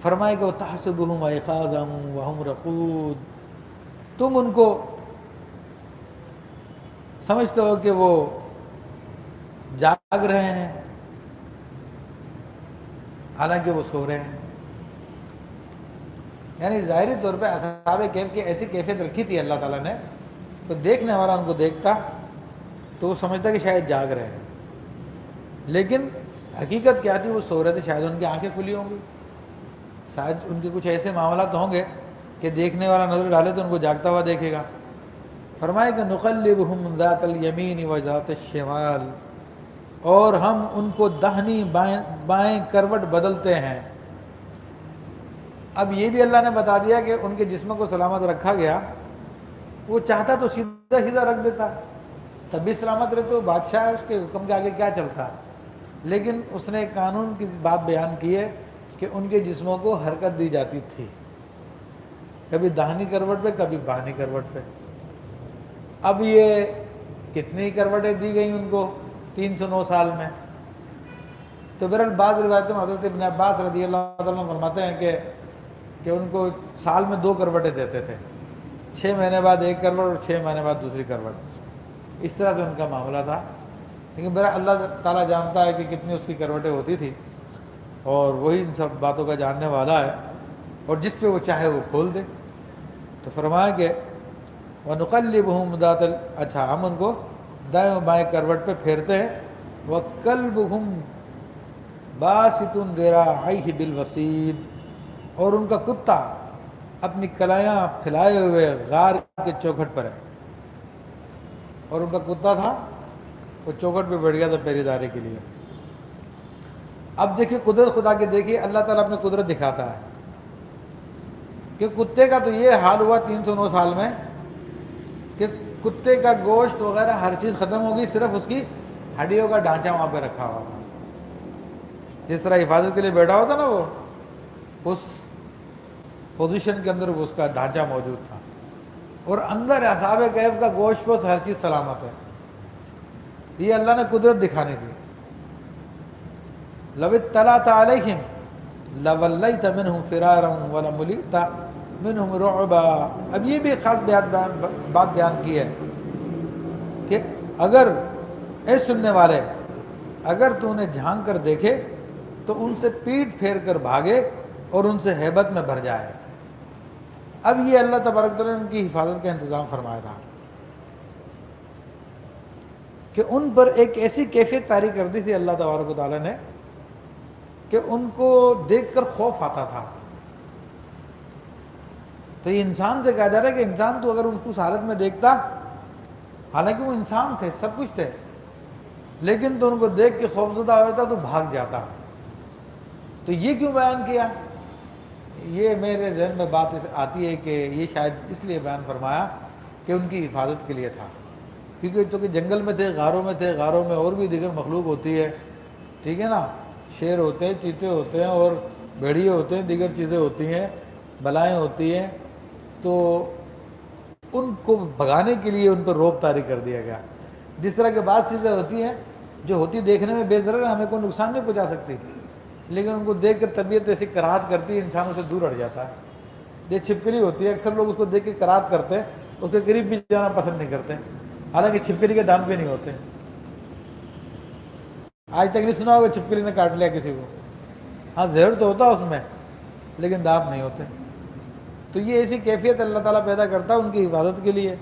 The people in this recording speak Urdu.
فرمائے کہ وَتَحْسَبُهُمْ أَيْقَاظًا وَهُمْ رَقُودٌ، تم ان کو سمجھتے ہو کہ وہ جاگ رہے ہیں حالانکہ وہ سو رہے ہیں۔ یعنی ظاہری طور پہ اصحاب کہف کی ایسی کیفیت رکھی تھی اللہ تعالیٰ نے، تو دیکھنے والا ان کو دیکھتا تو وہ سمجھتا کہ شاید جاگ رہے ہیں، لیکن حقیقت کیا تھی؟ وہ سو رہے تھے، شاید ان کی آنکھیں کھلی ہوں گی، شاید ان کے کچھ ایسے معاملات ہوں گے کہ دیکھنے والا نظر ڈالے تو ان کو جاگتا ہوا دیکھے گا۔ فرمائے کہ نقلبہم ذات الیمین و ذات الشمال، اور ہم ان کو داہنی بائیں کروٹ بدلتے ہیں۔ اب یہ بھی اللہ نے بتا دیا کہ ان کے جسم کو سلامت رکھا گیا، وہ چاہتا تو سیدھا سیدھا رکھ دیتا، تب بھی سلامت رہے، تو بادشاہ ہے، اس کے حکم کے آگے کیا چلتا، لیکن اس نے قانون کی بات بیان کی ہے کہ ان کے جسموں کو حرکت دی جاتی تھی، کبھی داہنی کروٹ پہ کبھی بائیں کروٹ پہ۔ اب یہ کتنی کروٹیں دی گئیں ان کو 309 سال میں؟ تو بہرحال بعض روایتوں میں حضرت ابن عباس رضی اللہ عنہ فرماتے ہیں کہ ان کو سال میں 2 کروٹیں دیتے تھے، 6 مہینے بعد ایک کروٹ اور 6 مہینے بعد دوسری کروٹ، اس طرح سے ان کا معاملہ تھا۔ لیکن بہرحال اللہ تعالیٰ جانتا ہے کہ کتنی اس کی کروٹیں ہوتی تھی، اور وہی ان سب باتوں کا جاننے والا ہے، اور جس پہ وہ چاہے وہ کھول دے۔ تو فرمایا کہ وَنُقَلِّبُهُمْ ذَاتَ اچھا ہم ان کو دائیں و بائیں کروٹ پہ پھیرتے ہیں۔ وَكَلْبُهُمْ بَاسِطٌ ذِرَاعَيْهِ بِالْوَصِيدِ، اور ان کا کتا اپنی کلائیاں پھیلائے ہوئے غار کے چوکھٹ پر ہے، اور ان کا کتا تھا وہ چوکھٹ پہ بیٹھ گیا تھا پہرے داری کے لیے۔ اب دیکھیے قدرت خدا کی، دیکھیے اللہ تعالیٰ اپنی قدرت دکھاتا ہے کہ کتے کا تو یہ حال ہوا 309 سال میں کہ کتے کا گوشت وغیرہ ہر چیز ختم ہوگی، صرف اس کی ہڈیوں کا ڈھانچہ وہاں پہ رکھا ہوا تھا، جس طرح حفاظت کے لیے بیٹھا ہوتا نا، وہ اس پوزیشن کے اندر وہ اس کا ڈھانچہ موجود تھا، اور اندر اصحاب کہف کا گوشت پوت ہر چیز سلامت ہے۔ یہ اللہ نے قدرت دکھانی تھی۔ لَوِ اطَّلَعْتَ عَلَيْهِمْ لَوَلَّيْتَ مِنْهُمْ فِرَارًا وَلَمُلِئْتَ مِنْهُمْ رُعْبًا۔ اب یہ بھی خاص بات بیان کی ہے کہ اگر اے سننے والے، اگر تو انہیں جھانک کر دیکھے تو ان سے پیٹ پھیر کر بھاگے اور ان سے ہیبت میں بھر جائے۔ اب یہ اللہ تبارک تعالیٰ نے ان کی حفاظت کا انتظام فرمایا تھا کہ ان پر ایک ایسی کیفیت طاری کر دی تھی اللہ تبارک تعالیٰ نے کہ ان کو دیکھ کر خوف آتا تھا۔ تو یہ انسان سے کہا جا رہا ہے کہ انسان تو اگر ان کو اس حالت میں دیکھتا، حالانکہ وہ انسان تھے، سب کچھ تھے، لیکن تو ان کو دیکھ کے خوفزدہ ہوتا تو بھاگ جاتا۔ تو یہ کیوں بیان کیا؟ یہ میرے ذہن میں بات آتی ہے کہ یہ شاید اس لیے بیان فرمایا کہ ان کی حفاظت کے لیے تھا، کیونکہ تو کہ جنگل میں تھے، غاروں میں تھے، غاروں میں اور بھی دیگر مخلوق ہوتی ہے، ٹھیک ہے نا، شیر ہوتے ہیں، چیتے ہوتے ہیں، اور بھیڑیے ہوتے ہیں، دیگر چیزیں ہوتی ہیں، بلائیں ہوتی ہیں، تو ان کو بھگانے کے لیے ان پر روب طاری کر دیا گیا۔ جس طرح کے بعض چیزیں ہوتی ہیں جو ہوتی دیکھنے میں بے ضرر، ہمیں کوئی نقصان نہیں پہنچا سکتی، لیکن ان کو دیکھ کر طبیعت ایسی کراہت کرتی ہے، انسانوں سے دور ہٹ جاتا ہے۔ یہ چھپکلی ہوتی ہے، اکثر لوگ اس کو دیکھ کے کراہت کرتے ہیں، اس کے قریب بھی جانا پسند نہیں کرتے، حالانکہ چھپکلی کے دانت بھی نہیں ہوتے۔ آج تک نہیں سنا ہوگا چھپکلی نے کاٹ لیا کسی کو؟ ہاں زہر تو ہوتا اس میں، لیکن دانت نہیں ہوتے۔ تو یہ ایسی کیفیت اللہ تعالیٰ پیدا کرتا ہے ان کی حفاظت کے لیے۔